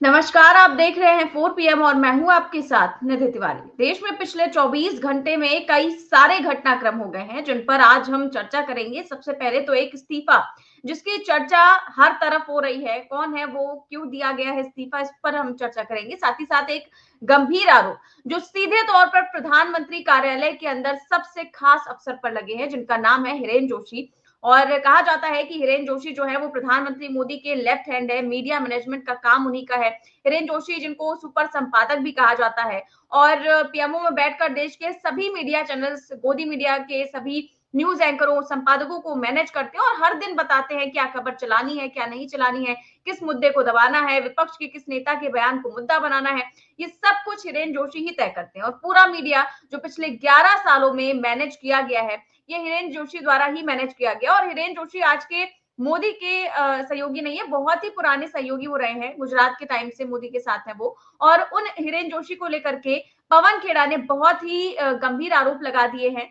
नमस्कार, आप देख रहे हैं 4 पीएम और मैं हूं आपके साथ निधि तिवारी। देश में पिछले 24 घंटे में कई सारे घटनाक्रम हो गए हैं जिन पर आज हम चर्चा करेंगे। सबसे पहले तो एक इस्तीफा जिसकी चर्चा हर तरफ हो रही है। कौन है वो, क्यों दिया गया है इस्तीफा, इस पर हम चर्चा करेंगे। साथ ही साथ एक गंभीर आरोप जो सीधे तौर पर प्रधानमंत्री कार्यालय के अंदर सबसे खास अफसर पर लगे हैं, जिनका नाम है हिरेन जोशी। और कहा जाता है कि हिरेन जोशी जो है वो प्रधानमंत्री मोदी के लेफ्ट हैंड है, मीडिया मैनेजमेंट का काम उन्हीं का है। हिरेन जोशी जिनको सुपर संपादक भी कहा जाता है और पीएमओ में बैठकर देश के सभी मीडिया चैनल्स, गोदी मीडिया के सभी न्यूज एंकरों, संपादकों को मैनेज करते हैं और हर दिन बताते हैं क्या खबर चलानी है, क्या नहीं चलानी है, किस मुद्दे को दबाना है, विपक्ष के किस नेता के बयान को मुद्दा बनाना है। ये सब कुछ हिरेन जोशी ही तय करते हैं और पूरा मीडिया जो पिछले 11 सालों में मैनेज किया गया है, ये हिरेन जोशी द्वारा ही मैनेज किया गया। और हिरेन जोशी आज के मोदी के सहयोगी नहीं है, बहुत ही पुराने सहयोगी वो रहे हैं। गुजरात के टाइम से मोदी के साथ है वो। और उन हिरेन जोशी को लेकर के पवन खेड़ा ने बहुत ही गंभीर आरोप लगा दिए हैं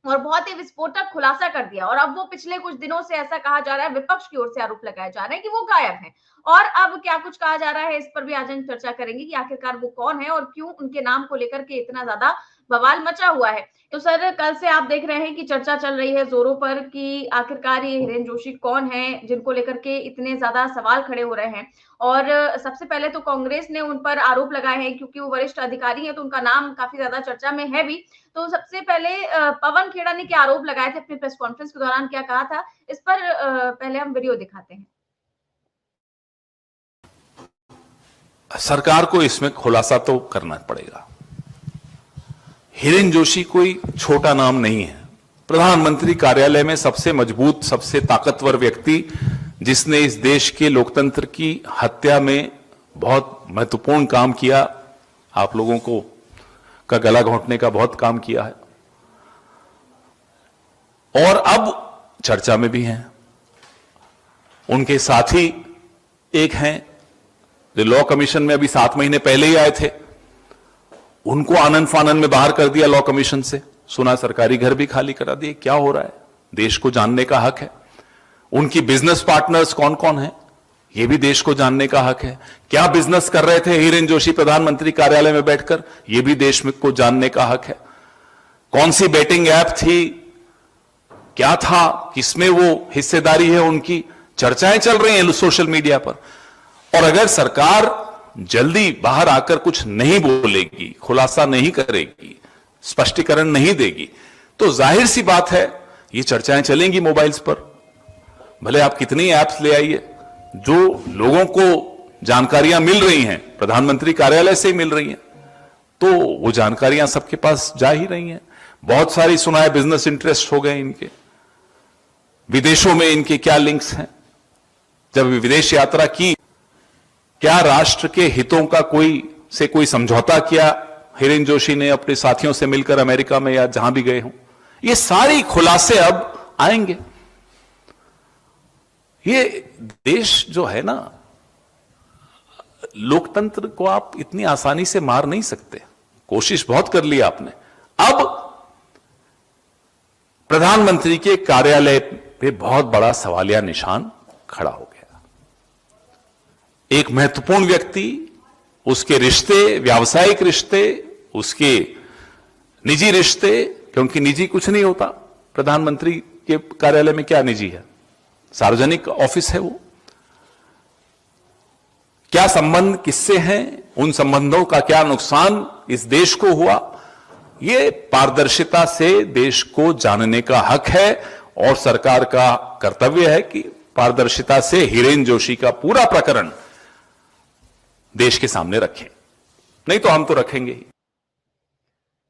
और बहुत ही विस्फोटक खुलासा कर दिया। और अब वो पिछले कुछ दिनों से ऐसा कहा जा रहा है, विपक्ष की ओर से आरोप लगाए जा रहे हैं कि वो गायब हैं। और अब क्या कुछ कहा जा रहा है, इस पर भी आज हम चर्चा करेंगे कि आखिरकार वो कौन है और क्यों उनके नाम को लेकर के इतना ज्यादा बवाल मचा हुआ है। तो सर, कल से आप देख रहे हैं कि चर्चा चल रही है जोरों पर कि आखिरकार ये हिरेन जोशी कौन है जिनको लेकर के इतने ज्यादा सवाल खड़े हो रहे हैं। और सबसे पहले तो कांग्रेस ने उन पर आरोप लगाए हैं क्योंकि वो वरिष्ठ अधिकारी हैं, तो उनका नाम काफी ज्यादा चर्चा में है भी। तो सबसे पहले पवन खेड़ा ने क्या आरोप लगाए थे अपनी प्रेस कॉन्फ्रेंस के दौरान, क्या कहा था, इस पर पहले हम वीडियो दिखाते हैं। सरकार को इसमें खुलासा तो करना पड़ेगा। हिरेन जोशी कोई छोटा नाम नहीं है। प्रधानमंत्री कार्यालय में सबसे मजबूत, सबसे ताकतवर व्यक्ति, जिसने इस देश के लोकतंत्र की हत्या में बहुत महत्वपूर्ण काम किया, आप लोगों को का गला घोंटने का बहुत काम किया है, और अब चर्चा में भी हैं। उनके साथी एक हैं जो लॉ कमीशन में अभी 7 महीने पहले ही आए थे, उनको आनंद फानंद में बाहर कर दिया लॉ कमीशन से। सुना सरकारी घर भी खाली करा दिए। क्या हो रहा है, देश को जानने का हक है। उनकी बिजनेस पार्टनर्स कौन कौन है, यह भी देश को जानने का हक है। क्या बिजनेस कर रहे थे हिरेन जोशी प्रधानमंत्री कार्यालय में बैठकर, यह भी देश में को जानने का हक है। कौन सी बेटिंग ऐप थी, क्या था, किसमें वो हिस्सेदारी है, उनकी चर्चाएं चल रही हैं सोशल मीडिया पर। और अगर सरकार जल्दी बाहर आकर कुछ नहीं बोलेगी, खुलासा नहीं करेगी, स्पष्टीकरण नहीं देगी, तो जाहिर सी बात है ये चर्चाएं चलेंगी मोबाइल्स पर। भले आप कितनी ऐप्स ले आइए, जो लोगों को जानकारियां मिल रही हैं प्रधानमंत्री कार्यालय से ही मिल रही हैं, तो वो जानकारियां सबके पास जा ही रही हैं। बहुत सारी सुना है बिजनेस इंटरेस्ट हो गए इनके, विदेशों में इनके क्या लिंक्स हैं, जब विदेश यात्रा की, क्या राष्ट्र के हितों का कोई समझौता किया हिरेन जोशी ने अपने साथियों से मिलकर अमेरिका में या जहां भी गए हों। ये सारी खुलासे अब आएंगे। ये देश जो है ना, लोकतंत्र को आप इतनी आसानी से मार नहीं सकते। कोशिश बहुत कर ली आपने। अब प्रधानमंत्री के कार्यालय पे बहुत बड़ा सवालिया निशान खड़ा हो गया। एक महत्वपूर्ण व्यक्ति, उसके रिश्ते, व्यावसायिक रिश्ते, उसके निजी रिश्ते, क्योंकि निजी कुछ नहीं होता प्रधानमंत्री के कार्यालय में, क्या निजी है, सार्वजनिक ऑफिस है वो। क्या संबंध किससे हैं, उन संबंधों का क्या नुकसान इस देश को हुआ, ये पारदर्शिता से देश को जानने का हक है। और सरकार का कर्तव्य है कि पारदर्शिता से हिरेन जोशी का पूरा प्रकरण देश के सामने रखें, नहीं तो हम तो रखेंगे ही।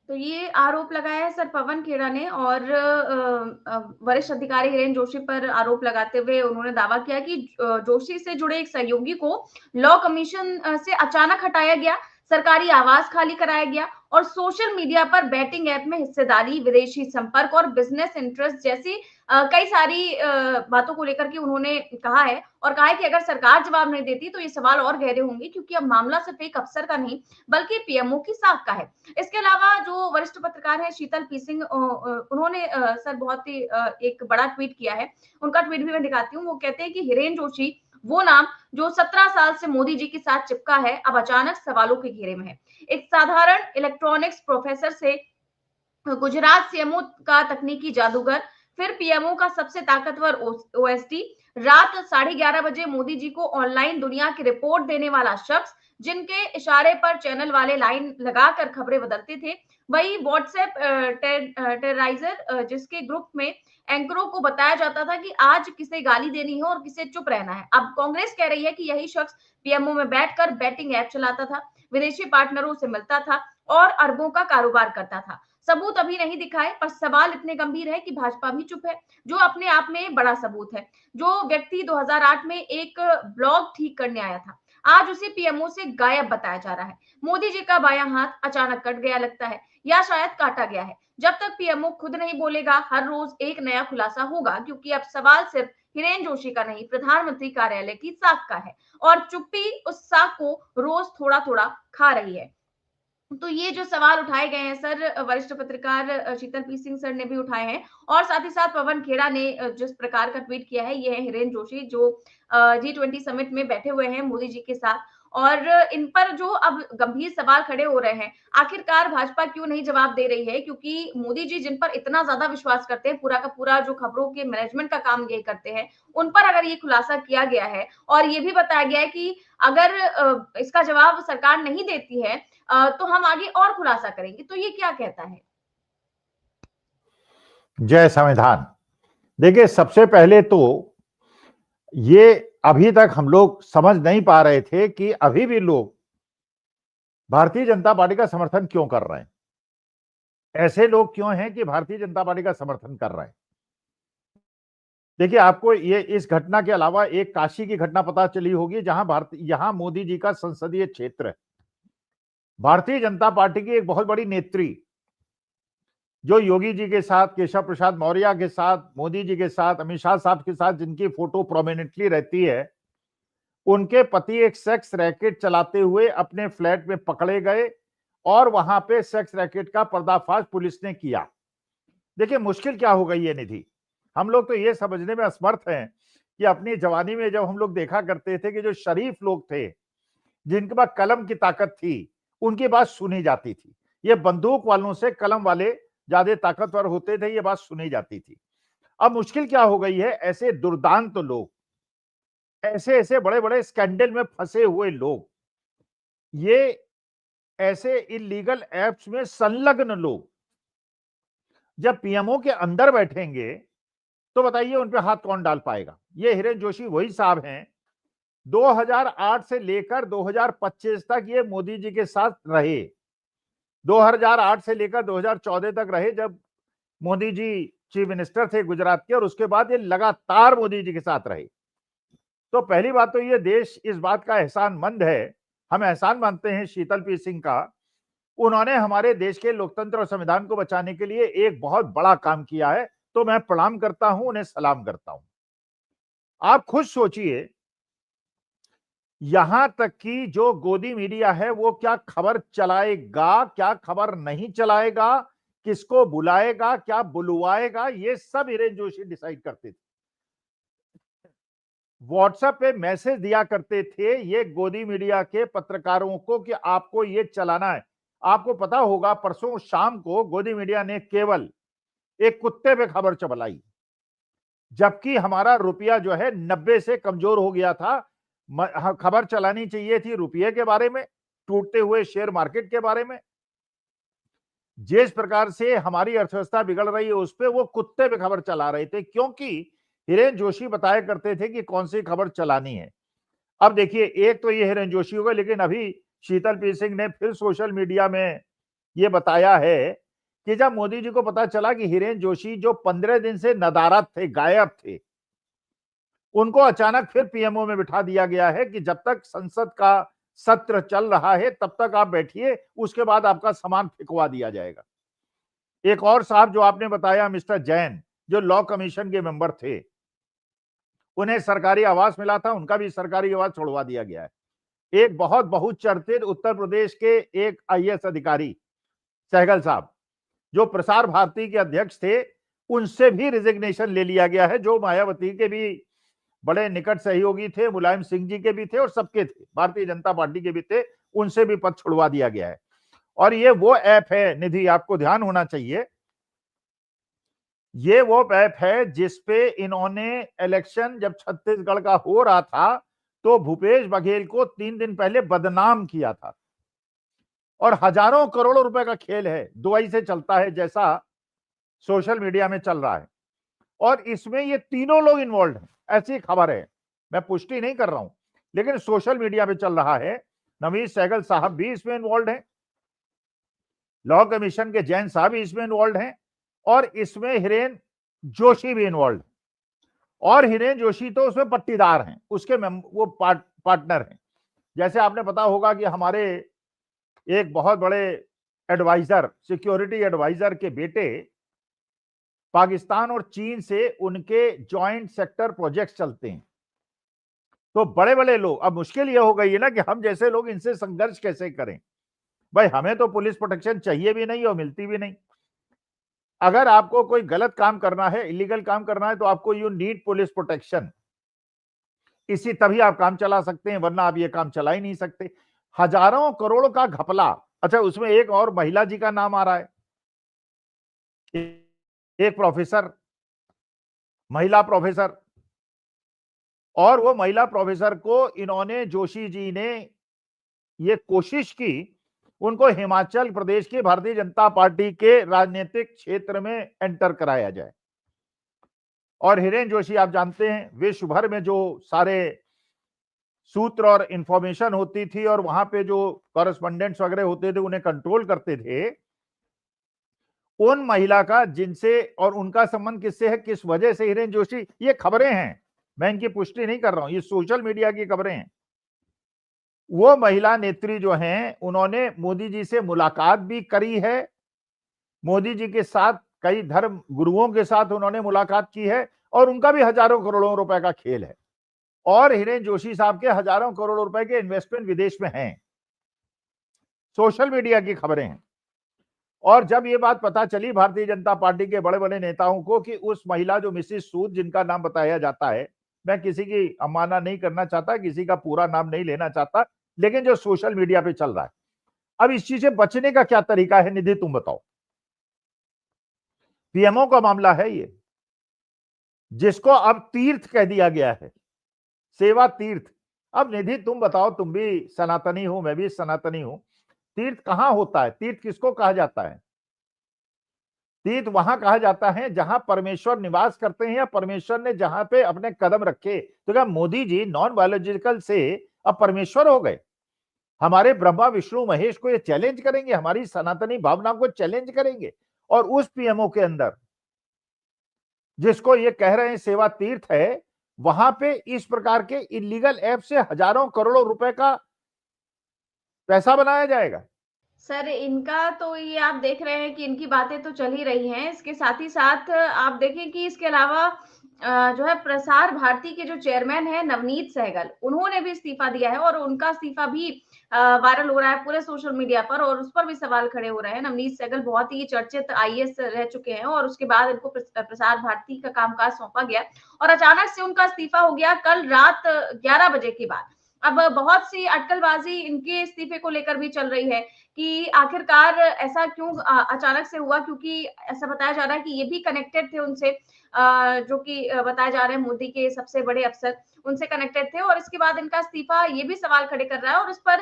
तो ये आरोप लगाया है सर पवन खेड़ा ने। और वरिष्ठ अधिकारी हिरेन जोशी पर आरोप लगाते हुए उन्होंने दावा किया कि जोशी से जुड़े एक सहयोगी को लॉ कमीशन से अचानक हटाया गया, सरकारी आवास खाली कराया गया और सोशल मीडिया पर बैटिंग ऐप में हिस्सेदारी, विदेशी संपर्क और बिजनेस इंटरेस्ट जैसी कई सारी बातों को लेकर के उन्होंने कहा है। और कहा है कि अगर सरकार जवाब नहीं देती तो ये सवाल और गहरे होंगे, क्योंकि अब मामला सिर्फ एक अफसर का नहीं बल्कि पीएमओ की साख का है। इसके अलावा जो वरिष्ठ पत्रकार है शीतल पी सिंह, उन्होंने सर बहुत ही एक बड़ा ट्वीट किया है। उनका ट्वीट भी मैं दिखाती हूँ। वो कहते हैं कि हिरेन जोशी वो नाम जो 17 साल से मोदी जी के साथ चिपका है, अब अचानक सवालों के घेरे में है। एक साधारण इलेक्ट्रॉनिक्स प्रोफेसर से गुजरात सीएमओ का तकनीकी जादूगर, फिर पीएमओ का सबसे ताकतवर ओएसडी, रात 11:30 बजे मोदी जी को ऑनलाइन दुनिया की रिपोर्ट देने वाला शख्स, जिनके इशारे पर चैनल वाले लाइन लगाकर खबरें बदलते थे, वही व्हाट्सएप टेरराइजर, जिसके ग्रुप में एंकरों को बताया जाता था कि आज किसे गाली देनी है और किसे चुप रहना है। अब कांग्रेस कह रही है कि यही शख्स पीएमओ में बैठकर बैटिंग ऐप चलाता था, विदेशी पार्टनरों से मिलता था और अरबों का कारोबार करता था। सबूत अभी नहीं दिखाए, पर सवाल इतने गंभीर है कि भाजपा भी चुप है, जो अपने आप में बड़ा सबूत है। जो व्यक्ति 2008 में एक ब्लॉग ठीक करने आया था, आज उसे पीएमओ से गायब बताया जा रहा है। मोदी जी का बायां हाथ अचानक कट गया लगता है, या शायद काटा गया है। जब तक पीएमओ खुद नहीं बोलेगा, हर रोज एक नया खुलासा होगा, क्योंकि अब सवाल सिर्फ हिरेन जोशी का नहीं, प्रधानमंत्री कार्यालय की साख का है, और चुप्पी उस साख को रोज थोड़ा थोड़ा खा रही है। तो ये जो सवाल उठाए गए हैं सर, वरिष्ठ पत्रकार शीतल पी सिंह सर ने भी उठाए हैं, और साथ ही साथ पवन खेड़ा ने जिस प्रकार का ट्वीट किया है, ये है हिरेन जोशी, जो G20 समिट में बैठे हुए हैं मोदी जी के साथ। और इन पर जो अब गंभीर सवाल खड़े हो रहे हैं, आखिरकार भाजपा क्यों नहीं जवाब दे रही है, क्योंकि मोदी जी जिन पर इतना ज्यादा विश्वास करते हैं, पूरा का पूरा जो खबरों के मैनेजमेंट का काम ये करते हैं, उन पर अगर ये खुलासा किया गया है और ये भी बताया गया है कि अगर इसका जवाब सरकार नहीं देती है, तो हम आगे और खुलासा करेंगे, तो ये क्या कहता है? जय संविधान। देखिए, सबसे पहले तो ये अभी तक हम लोग समझ नहीं पा रहे थे कि अभी भी लोग भारतीय जनता पार्टी का समर्थन क्यों कर रहे हैं। ऐसे लोग क्यों हैं कि भारतीय जनता पार्टी का समर्थन कर रहे हैं। देखिए, आपको ये इस घटना के अलावा एक काशी की घटना पता चली होगी, यहां मोदी जी का संसदीय क्षेत्र है। भारतीय जनता पार्टी की एक बहुत बड़ी नेत्री, जो योगी जी के साथ, केशव प्रसाद मौर्य के साथ, मोदी जी के साथ, अमित शाह साहब के साथ जिनकी फोटो प्रोमिनेंटली रहती है, उनके पति एक सेक्स रैकेट चलाते हुए अपने फ्लैट में पकड़े गए और वहां पे सेक्स रैकेट का पर्दाफाश पुलिस ने किया। देखिए, मुश्किल क्या हो गई है निधि, हम लोग तो ये समझने में असमर्थ हैं कि अपनी जवानी में जब हम लोग देखा करते थे कि जो शरीफ लोग थे, जिनके पास कलम की ताकत थी, उनकी बात सुनी जाती थी। ये बंदूक वालों से कलम वाले ज्यादा ताकतवर होते थे, ये बात सुनी जाती थी। अब मुश्किल क्या हो गई है, ऐसे दुर्दांत लोग, ऐसे ऐसे बड़े बड़े स्कैंडल में फंसे हुए लोग, ये ऐसे इलीगल एप्स में संलग्न लोग जब पीएमओ के अंदर बैठेंगे, तो बताइए उन पे हाथ कौन डाल पाएगा। ये हिरेन जोशी वही साहब हैं, 2008 से लेकर 2025 तक ये मोदी जी के साथ रहे। 2008 से लेकर 2014 तक रहे, जब मोदी जी चीफ मिनिस्टर थे गुजरात के, और उसके बाद ये लगातार मोदी जी के साथ रहे। तो पहली बात तो ये देश इस बात का एहसानमंद है, हम एहसान मानते हैं शीतल पी सिंह का। उन्होंने हमारे देश के लोकतंत्र और संविधान को बचाने के लिए एक बहुत बड़ा काम किया है, तो मैं प्रणाम करता हूं, उन्हें सलाम करता हूं। आप खुद सोचिए, यहां तक कि जो गोदी मीडिया है वो क्या खबर चलाएगा, क्या खबर नहीं चलाएगा, किसको बुलाएगा, क्या बुलवाएगा, ये सब हिरेन जोशी डिसाइड करते थे। व्हाट्सएप पे मैसेज दिया करते थे ये गोदी मीडिया के पत्रकारों को कि आपको ये चलाना है। आपको पता होगा, परसों शाम को गोदी मीडिया ने केवल एक कुत्ते पे खबर चलाई, जबकि हमारा रुपया जो है 90 से कमजोर हो गया था। खबर चलानी चाहिए थी रुपये के बारे में, टूटते हुए शेयर मार्केट के बारे में। जिस प्रकार से हमारी अर्थव्यवस्था बिगड़ रही है उस पर वो कुत्ते पे खबर चला रहे थे, क्योंकि हिरेन जोशी बताया करते थे कि कौन सी खबर चलानी है। अब देखिए, एक तो ये हिरेन जोशी होगा, लेकिन अभी शीतल पी सिंह ने फिर सोशल मीडिया में ये बताया है कि जब मोदी जी को पता चला कि हिरेन जोशी जो 15 दिन से नदारद थे, गायब थे, उनको अचानक फिर पीएमओ में बिठा दिया गया है कि जब तक संसद का सत्र चल रहा है तब तक आप बैठिए, उसके बाद आपका सामान फेंकवा दिया जाएगा। एक और साहब जो आपने बताया, मिस्टर जैन, जो लॉ कमीशन के मेंबर थे, उन्हें सरकारी आवास मिला था, उनका भी सरकारी आवास छोड़वा दिया गया है। एक बहुत बहुचर्चित उत्तर प्रदेश के एक आईएएस अधिकारी सहगल साहब, जो प्रसार भारती के अध्यक्ष थे, उनसे भी रिजिग्नेशन ले लिया गया है, जो मायावती के भी बड़े निकट सहयोगी थे, मुलायम सिंह जी के भी थे और सबके थे, भारतीय जनता पार्टी के भी थे, उनसे भी पद छुड़वा दिया गया है। और ये वो ऐप है निधि, आपको ध्यान होना चाहिए, ये वो ऐप है जिसपे इन्होंने इलेक्शन जब छत्तीसगढ़ का हो रहा था तो भूपेश बघेल को 3 दिन पहले बदनाम किया था। और हजारों करोड़ों रुपए का खेल है, दुबई से चलता है जैसा सोशल मीडिया में चल रहा है। और इसमें ये तीनों लोग इन्वॉल्व हैं, ऐसी खबर है, मैं पुष्टि नहीं कर रहा हूं, लेकिन सोशल मीडिया पे चल रहा है। नवनीत सहगल साहब भी इसमें इन्वॉल्व हैं, लॉ कमीशन के जैन साहब भी इसमें इन्वॉल्व हैं, और इसमें हिरेन जोशी भी इन्वॉल्व है। और हिरेन जोशी तो उसमें पट्टीदार हैं, उसके वो पार्टनर हैं। जैसे आपने पता होगा कि हमारे एक बहुत बड़े एडवाइजर, सिक्योरिटी एडवाइजर के बेटे पाकिस्तान और चीन से उनके जॉइंट सेक्टर प्रोजेक्ट्स चलते हैं। तो बड़े बड़े लोग, अब मुश्किल यह हो गई है ना कि हम जैसे लोग इनसे संघर्ष कैसे करें। भाई हमें तो पुलिस प्रोटेक्शन चाहिए भी नहीं और मिलती भी नहीं। अगर आपको कोई गलत काम करना है, इलीगल काम करना है, तो आपको यू नीड पुलिस प्रोटेक्शन, इसी तभी आप काम चला सकते हैं, वरना आप ये काम चला ही नहीं सकते। हजारों करोड़ का घपला। अच्छा, उसमें एक और महिला जी का नाम आ रहा है, एक प्रोफेसर, महिला प्रोफेसर, और वो महिला प्रोफेसर को इन्होंने, जोशी जी ने ये कोशिश की उनको हिमाचल प्रदेश की भारतीय जनता पार्टी के राजनीतिक क्षेत्र में एंटर कराया जाए। और हिरेन जोशी आप जानते हैं, विश्व भर में जो सारे सूत्र और इंफॉर्मेशन होती थी और वहां पे जो कॉरेस्पॉन्डेंट्स वगैरह होते थे उन्हें कंट्रोल करते थे, उन महिला का जिनसे और उनका संबंध किससे है, किस वजह से हिरेन जोशी, ये खबरें हैं, मैं इनकी पुष्टि नहीं कर रहा हूं, ये सोशल मीडिया की खबरें हैं। वो महिला नेत्री जो हैं उन्होंने मोदी जी से मुलाकात भी करी है, मोदी जी के साथ कई धर्म गुरुओं के साथ उन्होंने मुलाकात की है, और उनका भी हजारों करोड़ों रुपए का खेल है। और हिरेन जोशी साहब के हजारों करोड़ रुपए के इन्वेस्टमेंट विदेश में हैं, सोशल मीडिया की खबरें हैं। और जब ये बात पता चली भारतीय जनता पार्टी के बड़े बड़े नेताओं को कि उस महिला जो मिसिस सूद जिनका नाम बताया जाता है, मैं किसी की अवमानना नहीं करना चाहता, किसी का पूरा नाम नहीं लेना चाहता, लेकिन जो सोशल मीडिया पे चल रहा है, अब इस चीज से बचने का क्या तरीका है निधि, तुम बताओ। पीएमओ का मामला है ये, जिसको अब तीर्थ कह दिया गया है, सेवा तीर्थ। अब निधि तुम बताओ, तुम भी सनातनी हो, मैं भी सनातनी हूं, तीर्थ कहां होता है? तीर्थ किसको कहा जाता है? तीर्थ वहां कहा जाता है जहां परमेश्वर निवास करते हैं, या परमेश्वर ने जहां पे अपने कदम रखे। तो क्या मोदी जी नॉन बायोलॉजिकल से अब परमेश्वर हो गए? हमारे ब्रह्मा विष्णु महेश को ये चैलेंज करेंगे, हमारी सनातनी भावना को चैलेंज करेंगे। और उस पीएमओ के अंदर जिसको ये कह रहे हैं सेवा तीर्थ है, वहां पे इस प्रकार के इलीगल ऐप से हजारों करोड़ों रुपए का पैसा बनाया जाएगा। सर, इनका तो ये आप देख रहे हैं कि इनकी बातें तो चल ही रही हैं। इसके साथ ही साथ आप देखें कि इसके अलावा जो है प्रसार भारती के जो चेयरमैन हैं नवनीत सहगल, उन्होंने भी इस्तीफा दिया है और उनका इस्तीफा भी वायरल हो रहा है पूरे सोशल मीडिया पर, और उस पर भी सवाल खड़े हो रहे हैं। नवनीत सहगल बहुत ही चर्चित आईएएस रह चुके हैं और उसके बाद इनको प्रसार भारती का कामकाज सौंपा गया और अचानक से उनका इस्तीफा हो गया कल रात 11 बजे के बाद। अब बहुत सी अटकलबाजी इनके इस्तीफे को लेकर भी चल रही है कि आखिरकार ऐसा क्यों अचानक से हुआ, क्योंकि ऐसा बताया जा रहा है कि ये भी कनेक्टेड थे उनसे, जो कि बताया जा रहा है मोदी के सबसे बड़े अफसर उनसे कनेक्टेड थे, और इसके बाद इनका इस्तीफा ये भी सवाल खड़े कर रहा है। और इस पर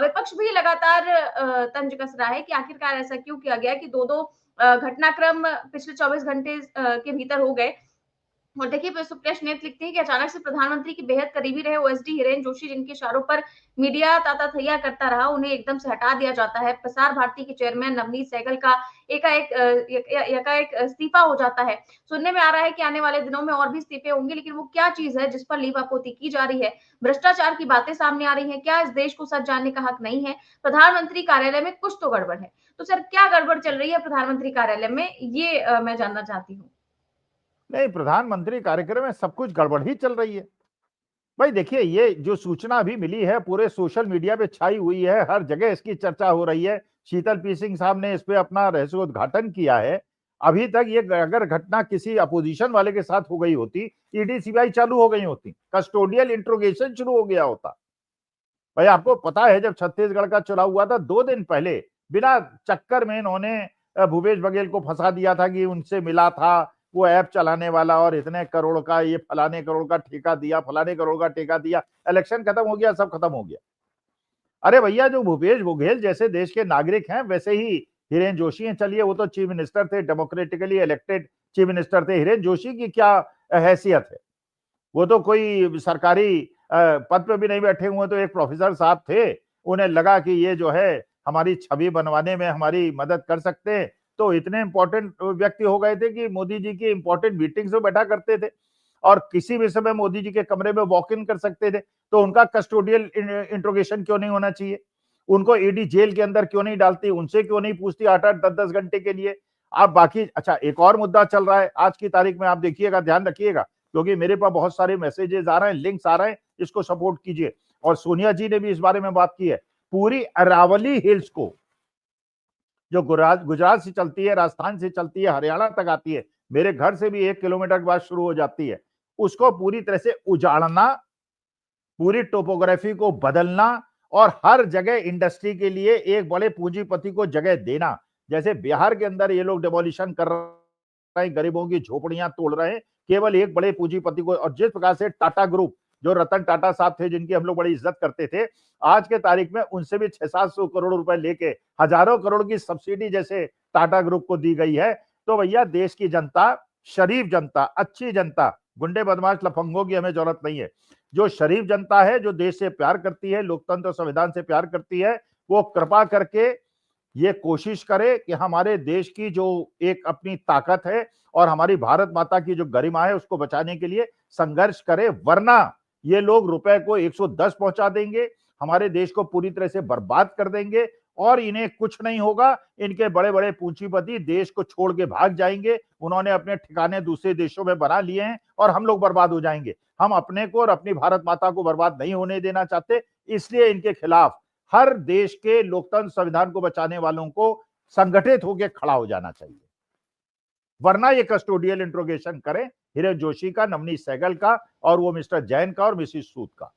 विपक्ष भी लगातार तंज कस रहा है कि आखिरकार ऐसा क्यों किया गया कि दो घटनाक्रम पिछले 24 घंटे के भीतर हो गए। और देखिए सुप्रेश नेत लिखते हैं कि अचानक से प्रधानमंत्री के बेहद करीबी रहे ओएसडी हिरेन जोशी, जिनके इशारों पर मीडिया ताताथैया करता रहा, उन्हें एकदम से हटा दिया जाता है। प्रसार भारती के चेयरमैन नवनीत सहगल का एकाएक इस्तीफा हो जाता है। सुनने में आ रहा है कि आने वाले दिनों में और भी इस्तीफे होंगे, लेकिन वो क्या चीज है जिस पर लीपापोती की जा रही है? भ्रष्टाचार की बातें सामने आ रही है। क्या इस देश को सच जानने का हक नहीं है? प्रधानमंत्री कार्यालय में कुछ तो गड़बड़ है। तो सर, क्या गड़बड़ चल रही है प्रधानमंत्री कार्यालय में, ये मैं जानना चाहती हूँ। नहीं, प्रधानमंत्री कार्यक्रम में सब कुछ गड़बड़ ही चल रही है। भाई देखिए, ये जो सूचना अभी मिली है पूरे सोशल मीडिया पे छाई हुई है, हर जगह इसकी चर्चा हो रही है। शीतल पी सिंह साहब ने इस पे अपना रहस्योद्घाटन किया है। अभी तक ये अगर घटना किसी अपोजिशन वाले के साथ हो गई होती, ईडी सीबीआई चालू हो गई होती, कस्टोडियल इंट्रोगेशन शुरू हो गया होता। भाई आपको पता है जब छत्तीसगढ़ का चुनाव हुआ था 2 दिन पहले बिना चक्कर में इन्होंने भूपेश बघेल को फंसा दिया था कि उनसे मिला था वो ऐप चलाने वाला और इतने करोड़ का ये फलाने करोड़ का ठेका दिया, फलाने करोड़ का ठेका दिया, इलेक्शन खत्म हो गया, सब खत्म हो गया। अरे भैया जो भूपेश बघेल जैसे देश के नागरिक हैं वैसे ही हिरेन जोशी हैं, चलिए वो तो चीफ मिनिस्टर थे, डेमोक्रेटिकली इलेक्टेड चीफ मिनिस्टर थे, हिरेन जोशी की क्या हैसियत है, वो तो कोई सरकारी पद पे भी नहीं बैठे हुए, तो एक प्रोफेसर साहब थे, उन्हें लगा कि ये जो है हमारी छवि बनवाने में हमारी मदद कर सकते हैं, तो इतने इंपॉर्टेंट व्यक्ति हो गए थे कि मोदी जी की इंपॉर्टेंट मीटिंग्स में बैठा करते थे और किसी भी समय मोदी जी के कमरे में वॉक इन कर सकते थे, तो उनका कस्टोडियल इंट्रोगेशन क्यों नहीं होना चाहिए? उनको ईडी जेल के अंदर क्यों नहीं डालती, उनसे क्यों नहीं पूछती 8-8 10-10 घंटे के लिए? आप बाकी अच्छा एक और मुद्दा चल रहा है आज की तारीख में, आप देखिएगा, ध्यान रखिएगा, क्योंकि मेरे पास बहुत सारे मैसेजेस आ रहे हैं, लिंक्स आ रहे हैं, इसको सपोर्ट कीजिए। और सोनिया जी ने भी इस बारे में बात की है। पूरी अरावली हिल्स को जो गुजरात से चलती है, राजस्थान से चलती है, हरियाणा तक आती है, मेरे घर से भी 1 किलोमीटर के बाद शुरू हो जाती है, उसको पूरी तरह से उजाड़ना, पूरी टोपोग्राफी को बदलना और हर जगह इंडस्ट्री के लिए एक बड़े पूंजीपति को जगह देना। जैसे बिहार के अंदर ये लोग डिमोलिशन कर रहे हैं, गरीबों की झोपड़ियां तोड़ रहे हैं, केवल एक बड़े पूंजीपति को। और जिस प्रकार से टाटा ग्रुप, जो रतन टाटा साहब थे जिनकी हम लोग बड़ी इज्जत करते थे, आज के तारीख में उनसे भी 600-700 करोड़ रुपए लेके हजारों करोड़ की सब्सिडी जैसे टाटा ग्रुप को दी गई है। तो भैया देश की जनता, शरीफ जनता, अच्छी जनता, गुंडे बदमाश लफंगों की हमें जरूरत नहीं है। जो शरीफ जनता है, जो देश से प्यार करती है, लोकतंत्र और संविधान से प्यार करती है, वो कृपा करके ये कोशिश करे कि हमारे देश की जो एक अपनी ताकत है और हमारी भारत माता की जो गरिमा है उसको बचाने के लिए संघर्ष करे, वरना ये लोग रुपए को 110 पहुंचा देंगे, हमारे देश को पूरी तरह से बर्बाद कर देंगे और इन्हें कुछ नहीं होगा। इनके बड़े बड़े पूंजीपति देश को छोड़ के भाग जाएंगे, उन्होंने अपने ठिकाने दूसरे देशों में बना लिए हैं और हम लोग बर्बाद हो जाएंगे। हम अपने को और अपनी भारत माता को बर्बाद नहीं होने देना चाहते, इसलिए इनके खिलाफ हर देश के लोकतंत्र संविधान को बचाने वालों को संगठित होकर खड़ा हो जाना चाहिए, वरना ये कस्टोडियल इंट्रोगेशन करें हिरेन जोशी का, नवनीत सहगल का और वो मिस्टर जैन का और मिसिस सूद का।